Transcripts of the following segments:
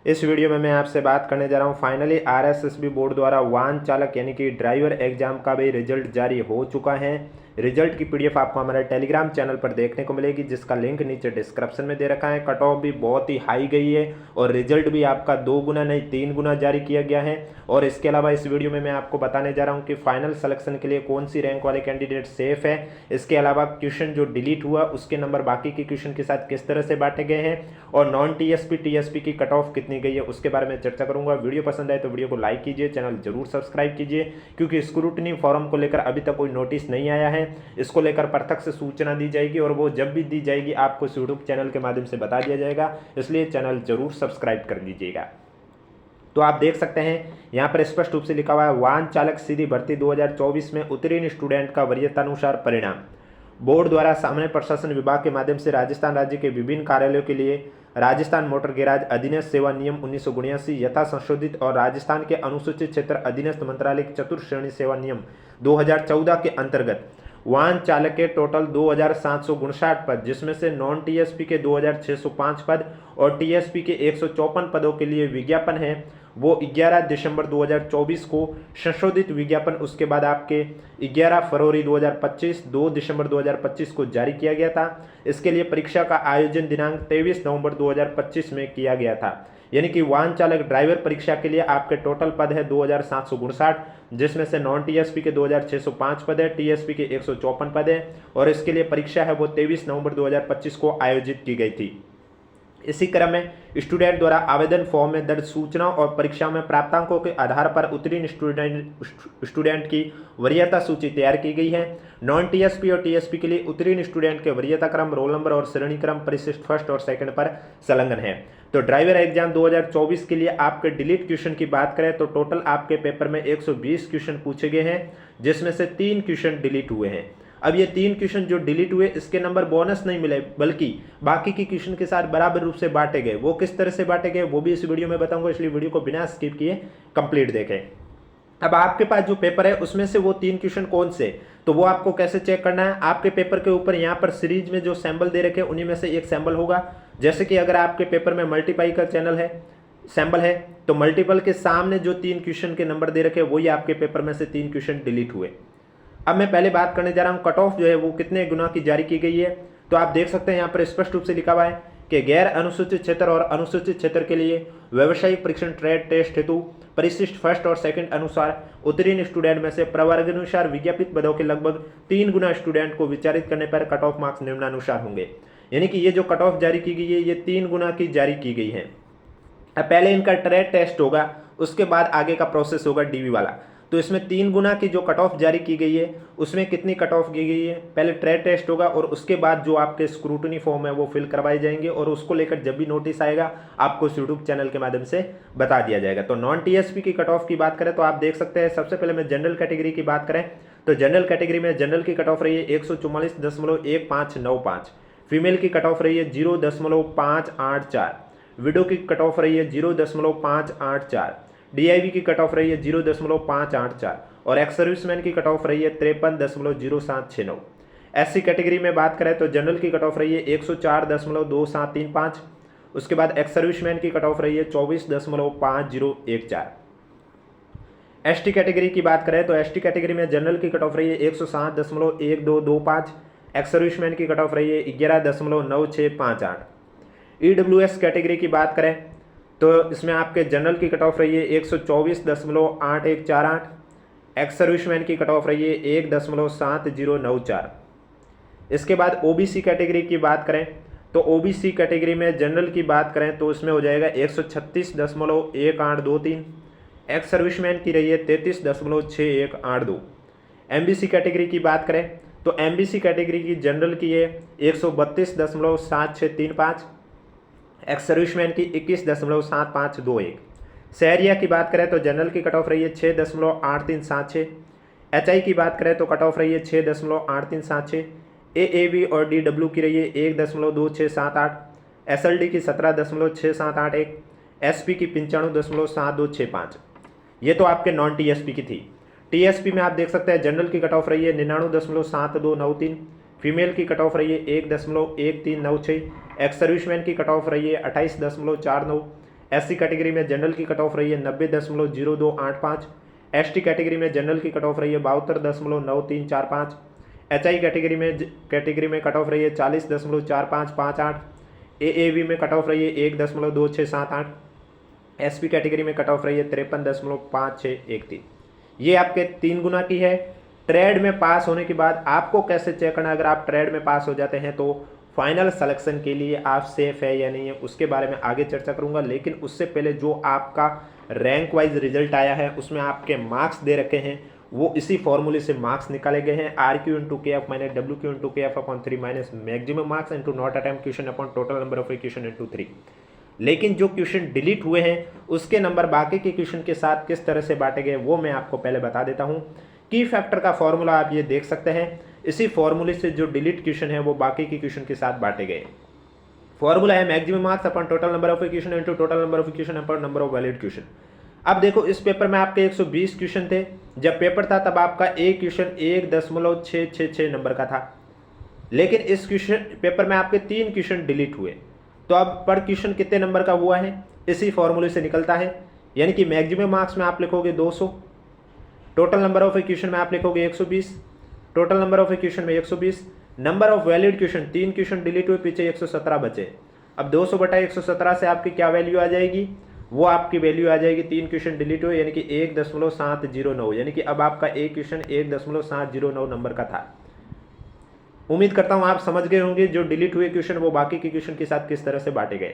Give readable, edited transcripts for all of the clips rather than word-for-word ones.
इस वीडियो में मैं आपसे बात करने जा रहा हूं फाइनली आरएसएसबी बोर्ड द्वारा वाहन चालक यानी कि ड्राइवर एग्जाम का भी रिजल्ट जारी हो चुका है। रिजल्ट की पीडीएफ आपको हमारे टेलीग्राम चैनल पर देखने को मिलेगी, जिसका लिंक नीचे डिस्क्रिप्शन में दे रखा है। कट ऑफ भी बहुत ही हाई गई है और रिजल्ट भी आपका 2 गुना नहीं 3 गुना जारी किया गया है। और इसके अलावा इस वीडियो में मैं आपको बताने जा रहा हूँ कि फाइनल सिलेक्शन के लिए कौन सी रैंक वाले कैंडिडेट सेफ है। इसके अलावा क्वेश्चन जो डिलीट हुआ उसके नंबर बाकी के क्वेश्चन के साथ किस तरह से बांटे गए हैं और नॉन टीएसपी टीएसपी की कट ऑफ कितनी गई है उसके बारे में चर्चा करूंगा। वीडियो पसंद आए तो वीडियो को लाइक कीजिए, चैनल जरूर सब्सक्राइब कीजिए, क्योंकि स्क्रूटनी फॉर्म को लेकर अभी तक कोई नोटिस नहीं आया है। इसको लेकर प्रत्यक्ष से सूचना दी जाएगी और वो जब भी दी जाएगी आपको यूट्यूब चैनल के माध्यम से बता दिया जाएगा, इसलिए चैनल जरूर सब्सक्राइब कर लीजिएगा। तो आप देख सकते हैं यहाँ पर स्पष्ट रूप से लिखा हुआ है, वाहन चालक सीधी भर्ती 2024 में उत्तीर्ण स्टूडेंट का वरीयतानुसार परिणाम। बोर्ड द्वारा सामान्य प्रशासन विभाग के माध्यम से राजस्थान राज्य के विभिन्न कार्यालयों के लिए राजस्थान मोटर गैराज अधिनियम सेवा नियम 1979 यथा संशोधित और राजस्थान के अनुसूचित क्षेत्र अधीनस्थ मंत्रालय चतुर्श्रेणी सेवा नियम 2014 के अंतर्गत वाहन चालक के टोटल 2759 पद, जिसमें से नॉन टीएसपी के 2605 पद और टीएसपी के 154 पदों के लिए विज्ञापन है, वो 11 दिसंबर 2024 को संशोधित विज्ञापन उसके बाद आपके 11 फरवरी 2025 2 दिसंबर 2025 को जारी किया गया था। इसके लिए परीक्षा का आयोजन दिनांक 23 नवंबर 2025 में किया गया था। यानी कि वाहन चालक ड्राइवर परीक्षा के लिए आपके टोटल पद है 2759, जिसमें से नॉन टीएसपी के 2605 पद है, टीएसपी के 154 पद है और इसके लिए परीक्षा है वो 23 नवंबर 2025 को आयोजित की गई थी। इसी क्रम में स्टूडेंट द्वारा आवेदन फॉर्म में दर्ज सूचना और परीक्षा में प्राप्तांकों के आधार पर उत्तीर्ण स्टूडेंट की वरीयता सूची तैयार की गई है। नॉन टीएसपी और टीएसपी के लिए उत्तीर्ण स्टूडेंट के वरीयता क्रम, रोल नंबर और श्रेणी क्रम परिशिष्ट फर्स्ट और सेकंड पर संलग्न है। तो ड्राइवर एग्जाम 2024 के लिए आपके डिलीट क्वेश्चन की बात करें तो टोटल आपके पेपर में 120 क्वेश्चन पूछे गए हैं, जिसमें से 3 क्वेश्चन डिलीट हुए हैं। अब ये 3 क्वेश्चन जो डिलीट हुए इसके नंबर बोनस नहीं मिले, बल्कि बाकी के क्वेश्चन के साथ बराबर रूप से बांटे गए। वो किस तरह से बांटे गए वो भी इस वीडियो में बताऊंगा, इसलिए वीडियो को बिना स्किप किए कंप्लीट देखें। अब आपके पास जो पेपर है उसमें से वो 3 क्वेश्चन कौन से, तो वो आपको कैसे चेक करना है। आपके पेपर के ऊपर यहाँ पर सीरीज में जो सैंपल दे रखे उन्हीं में से एक सैंपल होगा। जैसे कि अगर आपके पेपर में मल्टीपाई का चैनल है सैंपल है तो मल्टीपल के सामने जो 3 क्वेश्चन के नंबर दे रखे वही आपके पेपर में से 3 क्वेश्चन डिलीट हुए। अब मैं पहले बात करने जा रहा हूं कट ऑफ जो है वो कितने गुना की जारी की गई है। तो आप देख सकते हैं यहाँ पर स्पष्ट रूप से लिखा हुआ है कि गैर अनुसूचित क्षेत्र और अनुसूचित क्षेत्र के लिए व्यावसायिक परीक्षण ट्रेड टेस्ट हेतु परिशिष्ट फर्स्ट और सेकंड अनुसार उत्तीर्ण स्टूडेंट में से प्रवर्ग अनुसार विज्ञापित पदों के लगभग 3 गुना स्टूडेंट को विचारित करने पर कट ऑफ मार्क्स निम्नानुसार होंगे। यानी कि ये जो कट ऑफ जारी की गई है ये 3 गुना की जारी की गई है। अब पहले इनका ट्रेड टेस्ट होगा, उसके बाद आगे का प्रोसेस होगा डीवी वाला। तो इसमें 3 गुना की जो कट ऑफ जारी की गई है उसमें कितनी कट ऑफ की गई है, पहले ट्रेड टेस्ट होगा और उसके बाद जो आपके स्क्रूटनी फॉर्म है वो फिल करवाए जाएंगे और उसको लेकर जब भी नोटिस आएगा आपको यूट्यूब चैनल के माध्यम से बता दिया जाएगा। तो नॉन टीएसपी की कट ऑफ की बात करें तो आप देख सकते हैं, सबसे पहले मैं जनरल कैटेगरी की बात करें तो जनरल कैटेगरी में जनरल की कट ऑफ रही है 144.1595, फीमेल की कट ऑफ रही है 0.584, विडो की कट ऑफ रही है 0.584, डीआईवी की कट ऑफ रही है 0.584 और एक्स सर्विसमैन की कट ऑफ रही है 53.0769। एससी कैटेगरी में बात करें तो जनरल की कट ऑफ रही है 104.2735, उसके बाद एक्स सर्विसमैन की कट ऑफ रही है 24.5014। एसटी कैटेगरी की बात करें तो एसटी कैटेगरी में जनरल की कट ऑफ रही है 107.1225, एक्स सर्विसमैन की कट ऑफ रही है 11.9658। ईडब्ल्यूएस कैटेगरी की बात करें तो इसमें आपके जनरल की कट ऑफ रही है 124.8148, एक्स सर्विसमैन की कट ऑफ रही है 1.7094। इसके बाद ओबीसी कैटेगरी की बात करें तो ओबीसी कैटेगरी में जनरल की बात करें तो इसमें हो जाएगा 136.1823, एक्स सर्विसमैन की रही है 33.6182। एमबीसी कैटेगरी की बात करें तो एमबीसी कैटेगरी की जनरल की है 132.7635, एक्स सर्विसमैन की 21.7521। शहरिया की बात करें तो जनरल की कट ऑफ रही है 6.8376, एचआई की बात करें तो कट ऑफ रही है 6.8376, एएवी और डीडब्ल्यू की रही है 1.2678, एसएलडी की 17.6781, एसपी की 95.7265। ये तो आपके नॉन टीएसपी की थी। टीएसपी में आप देख सकते हैं जनरल की कट ऑफ रही है 99.7293, फीमेल की कट ऑफ रही है 1.1396, एक्स सर्विसमैन की कट ऑफ रही है 28.49, SC कैटेगरी में जनरल की कट ऑफ रही है 90.0285। ST कैटेगरी में जनरल की कट ऑफ रही है 72.9345। HI कैटेगरी में कट ऑफ रही है 40.4558। AAV में कट ऑफ रही है 1.2678। SP कैटेगरी में कट ऑफ रही है 53.5613। ये आपके 3 गुना की है। ट्रेड में पास होने के बाद आपको कैसे चेक करना, अगर आप ट्रेड में पास हो जाते हैं तो फाइनल सिलेक्शन के लिए आप सेफ है या नहीं है उसके बारे में आगे चर्चा करूंगा। लेकिन उससे पहले जो आपका रैंक वाइज रिजल्ट आया है उसमें आपके मार्क्स दे रखे हैं, वो इसी फॉर्मूले से मार्क्स निकाले गए हैं। RQ into KF minus WQ into KF upon 3 minus maximum marks into not attempt question upon total number of question into 3। लेकिन जो क्वेश्चन डिलीट हुए हैं उसके नंबर बाकी के क्वेश्चन के साथ किस तरह से बांटे गए वो मैं आपको पहले बता देता हूं। की फैक्टर का फॉर्मूला आप ये देख सकते हैं, इसी फॉर्मूले से जो डिलीट क्वेश्चन है वो बाकी के क्वेश्चन के साथ बांटे गए। फॉर्मूला है maximum marks upon total number of question into total number of question upon number of valid question. अब देखो इस पेपर में आपके 120 क्वेश्चन थे, जब पेपर था तब आपका एक क्वेश्चन 1.666 नंबर का था। लेकिन इस क्वेश्चन पेपर में आपके 3 क्वेश्चन डिलीट हुए, तो अब पर क्वेश्चन कितने नंबर का हुआ है इसी फॉर्मूले से निकलता है। यानी कि मैक्सिमम मार्क्स में आप लिखोगे 200, टोटल नंबर ऑफ क्वेश्चन में आप लिखोगे 120, टोटल नंबर ऑफ क्वेश्चन में 120, number of valid question 3 question delete हुए, पीछे 117 बचे। अब 200 बटा 117 से आपकी क्या वैल्यू आ जाएगी, वो आपकी वैल्यू आ जाएगी 3 क्वेश्चन डिलीट हुए यानी कि 1.709, यानी कि अब आपका एक क्वेश्चन 1.709 नंबर का था। उम्मीद करता हूं आप समझ गए होंगे जो डिलीट हुए क्वेश्चन वो बाकी के क्वेश्चन के साथ किस तरह से बांटे गए।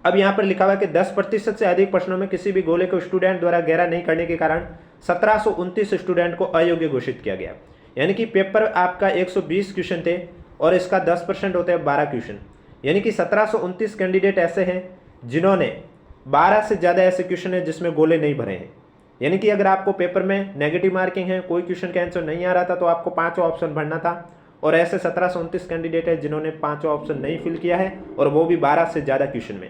अब यहां पर लिखा हुआ है कि 10% से अधिक प्रश्नों में किसी भी गोले को स्टूडेंट द्वारा गहरा नहीं करने के कारण 1729 स्टूडेंट को अयोग्य घोषित किया गया। यानी कि पेपर आपका 120 क्वेश्चन थे और इसका 10% होते हैं 12 क्वेश्चन, यानी कि 1729 कैंडिडेट ऐसे हैं जिन्होंने 12 से ज़्यादा ऐसे क्वेश्चन है जिसमें गोले नहीं भरे हैं। यानी कि अगर आपको पेपर में नेगेटिव मार्किंग है, कोई क्वेश्चन का आंसर नहीं आ रहा था तो आपको 5 ऑप्शन भरना था, और ऐसे 1729 कैंडिडेट है जिन्होंने 5 ऑप्शन नहीं फिल किया है और वो भी 12 से ज़्यादा क्वेश्चन में।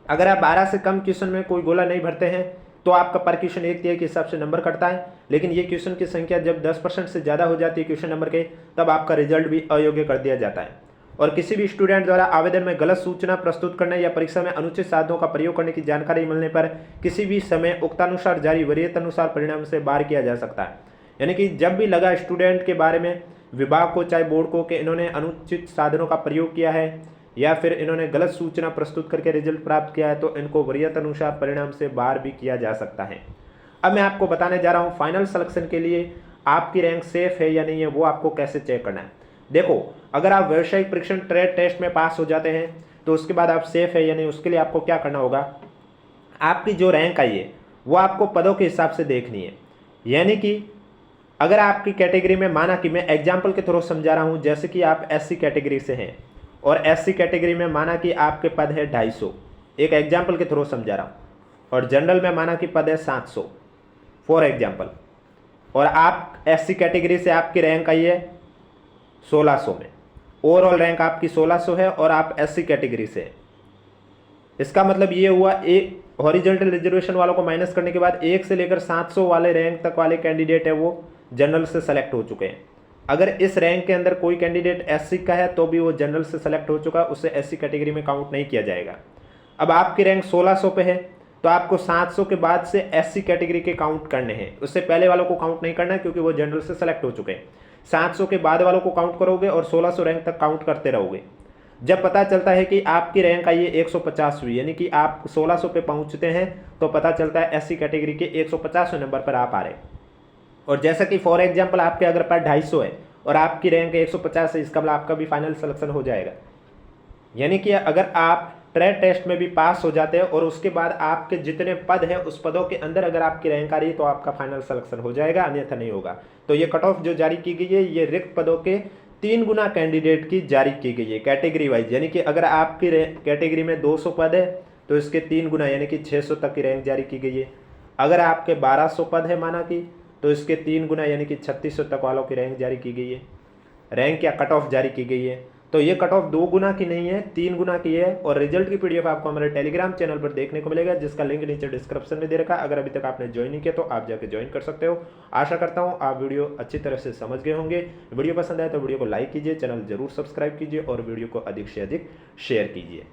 अगर आप 12 से कम क्वेश्चन में कोई गोला नहीं भरते हैं तो आपका पर क्वेश्चन 1 तिहाई के हिसाब से नंबर कटता है। लेकिन ये क्वेश्चन की संख्या जब 10% से ज़्यादा हो जाती है क्वेश्चन नंबर के, तब आपका रिजल्ट भी अयोग्य कर दिया जाता है। और किसी भी स्टूडेंट द्वारा आवेदन में गलत सूचना प्रस्तुत करने या परीक्षा में अनुचित साधनों का प्रयोग करने की जानकारी मिलने पर किसी भी समय उक्तानुसार जारी वरीयतानुसार परिणाम से बाहर किया जा सकता है। यानी कि जब भी लगा स्टूडेंट के बारे में विभाग को चाहे बोर्ड को कि इन्होंने अनुचित साधनों का प्रयोग किया है या फिर इन्होंने गलत सूचना प्रस्तुत करके रिजल्ट प्राप्त किया है, तो इनको वरीयतानुसार परिणाम से बाहर भी किया जा सकता है। अब मैं आपको बताने जा रहा हूँ फाइनल सिलेक्शन के लिए आपकी रैंक सेफ है या नहीं है वो आपको कैसे चेक करना है। देखो, अगर आप व्यावसायिक परीक्षण ट्रेड टेस्ट में पास हो जाते हैं तो उसके बाद आप सेफ है या नहीं उसके लिए आपको क्या करना होगा, आपकी जो रैंक आई है वो आपको पदों के हिसाब से देखनी है। यानी कि अगर आपकी कैटेगरी में, माना कि मैं एग्जाम्पल के थ्रू समझा रहा हूँ, जैसे कि आप SC कैटेगरी से हैं और SC कैटेगरी में माना कि आपके पद है 250, एक एग्जाम्पल के थ्रू समझा रहा हूँ, और जनरल में माना कि पद है 700 फॉर एग्जाम्पल, और आप SC कैटेगरी से आपकी रैंक आई है 1600 में, ओवरऑल रैंक आपकी 1600 है और आप SC कैटेगरी से है। इसका मतलब ये हुआ, एक हॉरिजॉन्टल रिजर्वेशन वालों को माइनस करने के बाद 1 से लेकर 700 वाले रैंक तक वाले कैंडिडेट है वो जनरल से सेलेक्ट हो चुके हैं। अगर इस रैंक के अंदर कोई कैंडिडेट SC का है तो भी वो जनरल से सेलेक्ट हो चुका, उससे SC कैटेगरी में काउंट नहीं किया जाएगा। अब आपकी रैंक 1600 पे है तो आपको 700 के बाद से SC कैटेगरी के काउंट करने हैं, उससे पहले वालों को काउंट नहीं करना है क्योंकि वो जनरल से सेलेक्ट हो चुके हैं। 700 के बाद वालों को काउंट करोगे और 1600 रैंक तक काउंट करते रहोगे। जब पता चलता है कि आपकी रैंक आई है 150वीं, यानी कि आप 1600 पे पहुंचते हैं, तो पता चलता है SC कैटेगरी के 150वें नंबर पर आप आ रहे। और जैसा कि फॉर एग्जांपल आपके अगर पर 250 है और आपकी रैंक 150 है, इसका मतलब आपका भी फाइनल सिलेक्शन हो जाएगा। यानी कि अगर आप ट्रेड टेस्ट में भी पास हो जाते हैं और उसके बाद आपके जितने पद हैं उस पदों के अंदर अगर आपकी रैंक आ रही है तो आपका फाइनल सिलेक्शन हो जाएगा, अन्यथा नहीं होगा। तो ये कट ऑफ जो जारी की गई है ये रिक्त पदों के 3 गुना कैंडिडेट की जारी की गई है कैटेगरी वाइज। यानी कि अगर आपकी कैटेगरी में 200 पद है तो इसके 3 गुना यानी कि 600 तक की रैंक जारी की गई है। अगर आपके 1200 पद है माना कि, तो इसके 3 गुना यानी कि 3600 तक वालों की रैंक जारी की गई है, रैंक या कट ऑफ जारी की गई है। तो ये कट ऑफ 2 गुना की नहीं है, 3 गुना की है। और रिजल्ट की PDF आपको हमारे टेलीग्राम चैनल पर देखने को मिलेगा, जिसका लिंक नीचे डिस्क्रिप्शन में दे रखा है। अगर अभी तक आपने ज्वाइन नहीं किया तो आप जाके ज्वाइन कर सकते हो। आशा करता हूँ आप वीडियो अच्छी तरह से समझ गए होंगे। वीडियो पसंद आए तो वीडियो को लाइक कीजिए, चैनल जरूर सब्सक्राइब कीजिए और वीडियो को अधिक से अधिक शेयर कीजिए।